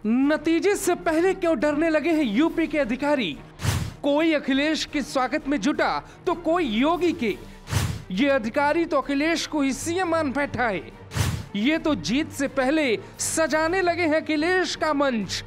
नतीजे से पहले क्यों डरने लगे हैं यूपी के अधिकारी? कोई अखिलेश के स्वागत में जुटा तो कोई योगी के। ये अधिकारी तो अखिलेश को ही सीएम मान बैठा है। ये तो जीत से पहले सजाने लगे हैं अखिलेश का मंच।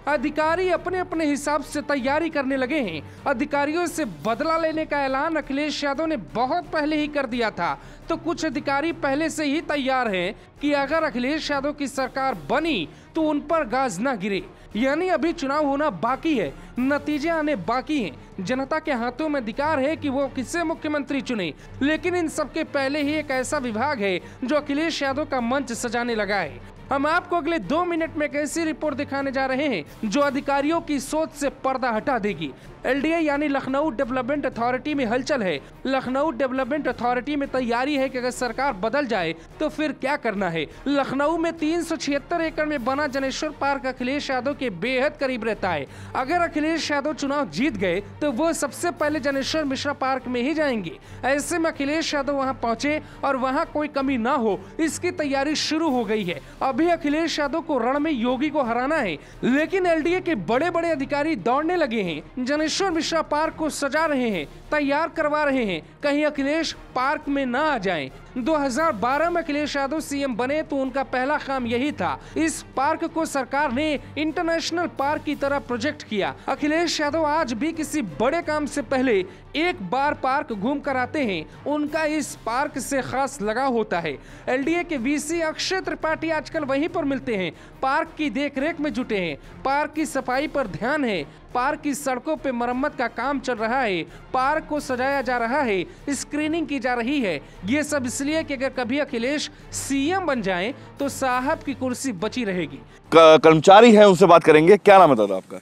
अधिकारी अपने अपने हिसाब से तैयारी करने लगे हैं। अधिकारियों से बदला लेने का ऐलान अखिलेश यादव ने बहुत पहले ही कर दिया था, तो कुछ अधिकारी पहले से ही तैयार हैं कि अगर अखिलेश यादव की सरकार बनी तो उन पर गाज ना गिरे। यानी अभी चुनाव होना बाकी है, नतीजे आने बाकी हैं। जनता के हाथों में अधिकार है कि वो किसे मुख्यमंत्री चुने, लेकिन इन सबके पहले ही एक ऐसा विभाग है जो अखिलेश यादव का मंच सजाने लगा है। हम आपको अगले 2 मिनट में एक ऐसी रिपोर्ट दिखाने जा रहे हैं जो अधिकारियों की सोच से पर्दा हटा देगी। एलडीए यानी लखनऊ डेवलपमेंट अथॉरिटी में हलचल है। लखनऊ डेवलपमेंट अथॉरिटी में तैयारी है कि अगर सरकार बदल जाए तो फिर क्या करना है। लखनऊ में 376 एकड़ में बना जनेश्वर पार्क अखिलेश यादव के बेहद करीब रहता है। अगर अखिलेश यादव चुनाव जीत गए तो वो सबसे पहले जनेश्वर मिश्रा पार्क में ही जाएंगे। ऐसे में अखिलेश यादव वहाँ पहुँचे और वहाँ कोई कमी ना हो, इसकी तैयारी शुरू हो गई है। अभी अखिलेश यादव को रण में योगी को हराना है, लेकिन एलडीए के बड़े बड़े अधिकारी दौड़ने लगे हैं। जनेश्वर मिश्रा पार्क को सजा रहे हैं, तैयार करवा रहे हैं, कहीं अखिलेश पार्क में ना आ जाएं। 2012 में अखिलेश यादव सीएम बने तो उनका पहला काम यही था। इस पार्क को सरकार ने इंटरनेशनल पार्क की तरह प्रोजेक्ट किया। अखिलेश यादव आज भी किसी बड़े काम से पहले एक बार पार्क घूम कर आते हैं। उनका इस पार्क से खास लगाव होता है। एलडीए के वीसी अक्षय त्रिपाठी आजकल वहीं पर मिलते हैं, पार्क की देखरेख में जुटे हैं। पार्क की सफाई पर ध्यान है, पार्क की सड़कों पे मरम्मत का काम चल रहा है, पार्क को सजाया जा रहा है, स्क्रीनिंग की जा रही है। ये सब इसलिए कि अगर कभी अखिलेश सीएम बन जाएं तो साहब की कुर्सी बची रहेगी। कर्मचारी हैं, उनसे बात करेंगे। क्या नाम है दादा आपका?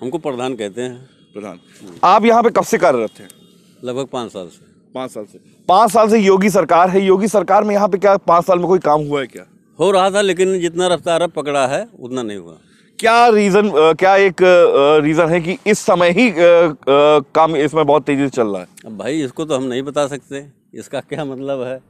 हमको प्रधान कहते हैं। प्रधान, आप यहाँ पे कब से कार्यरत थे? लगभग 5 साल से। 5 साल से। 5 साल से योगी सरकार है। योगी सरकार में यहाँ पे क्या 5 साल में कोई काम हुआ है? क्या हो रहा था, लेकिन जितना रफ्तार अब पकड़ा है उतना नहीं हुआ। क्या रीजन, क्या एक रीजन है कि इस समय ही काम इसमें बहुत तेजी से चल रहा है? अब भाई इसको तो हम नहीं बता सकते, इसका क्या मतलब है।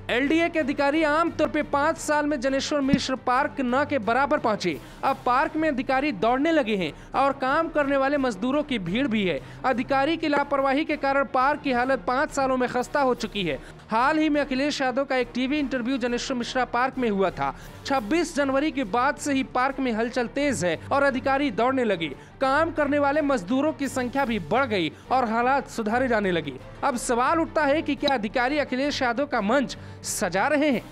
एलडीए के अधिकारी आमतौर पे 5 साल में जनेश्वर मिश्र पार्क न के बराबर पहुंचे। अब पार्क में अधिकारी दौड़ने लगे हैं और काम करने वाले मजदूरों की भीड़ भी है। अधिकारी की लापरवाही के कारण पार्क की हालत 5 सालों में खस्ता हो चुकी है। हाल ही में अखिलेश यादव का एक TV interview Janeshwar Mishra park में हुआ था। 26 जनवरी के बाद से ही पार्क में हलचल तेज है और अधिकारी दौड़ने लगे। काम करने वाले मजदूरों की संख्या भी बढ़ गई और हालात सुधारे जाने लगे। अब सवाल उठता है कि क्या अधिकारी अखिलेश यादव का मंच सजा रहे हैं?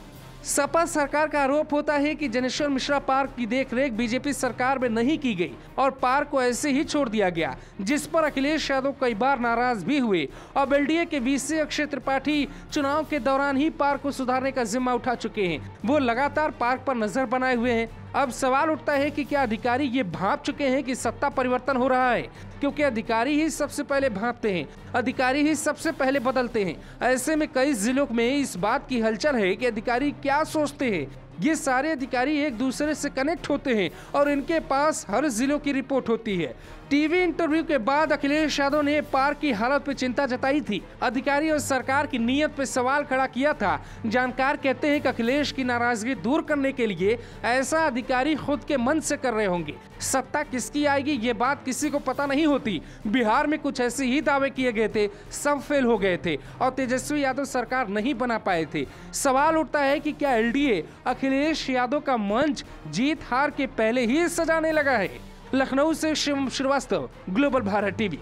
सपा सरकार का आरोप होता है कि जनेश्वर मिश्रा पार्क की देखरेख बीजेपी सरकार में नहीं की गई और पार्क को ऐसे ही छोड़ दिया गया, जिस पर अखिलेश यादव कई बार नाराज भी हुए। अब एलडीए के वीसी अक्षय त्रिपाठी चुनाव के दौरान ही पार्क को सुधारने का जिम्मा उठा चुके हैं। वो लगातार पार्क पर नजर बनाए हुए हैं। अब सवाल उठता है कि क्या अधिकारी ये भांप चुके हैं कि सत्ता परिवर्तन हो रहा है, क्योंकि अधिकारी ही सबसे पहले भांपते हैं, अधिकारी ही सबसे पहले बदलते हैं। ऐसे में कई जिलों में इस बात की हलचल है कि अधिकारी क्या सोचते हैं। ये सारे अधिकारी एक दूसरे से कनेक्ट होते हैं और इनके पास हर जिलों की रिपोर्ट होती है। टीवी इंटरव्यू के बाद अखिलेश यादव ने पार्क की हालत पर चिंता जताई थी। अधिकारी और सरकार की नीयत पर सवाल खड़ा किया था। जानकार कहते हैं कि अखिलेश की नाराजगी दूर करने के लिए ऐसा अधिकारी खुद के मन से कर रहे होंगे। सत्ता किसकी आएगी ये बात किसी को पता नहीं होती। बिहार में कुछ ऐसे ही दावे किए गए थे, सब फेल हो गए थे और तेजस्वी यादव सरकार नहीं बना पाए थे। सवाल उठता है कि क्या एलडीए अखिलेश यादव का मंच जीत हार के पहले ही सजाने लगा है? लखनऊ से शिवम श्रीवास्तव, ग्लोबल भारत टीवी।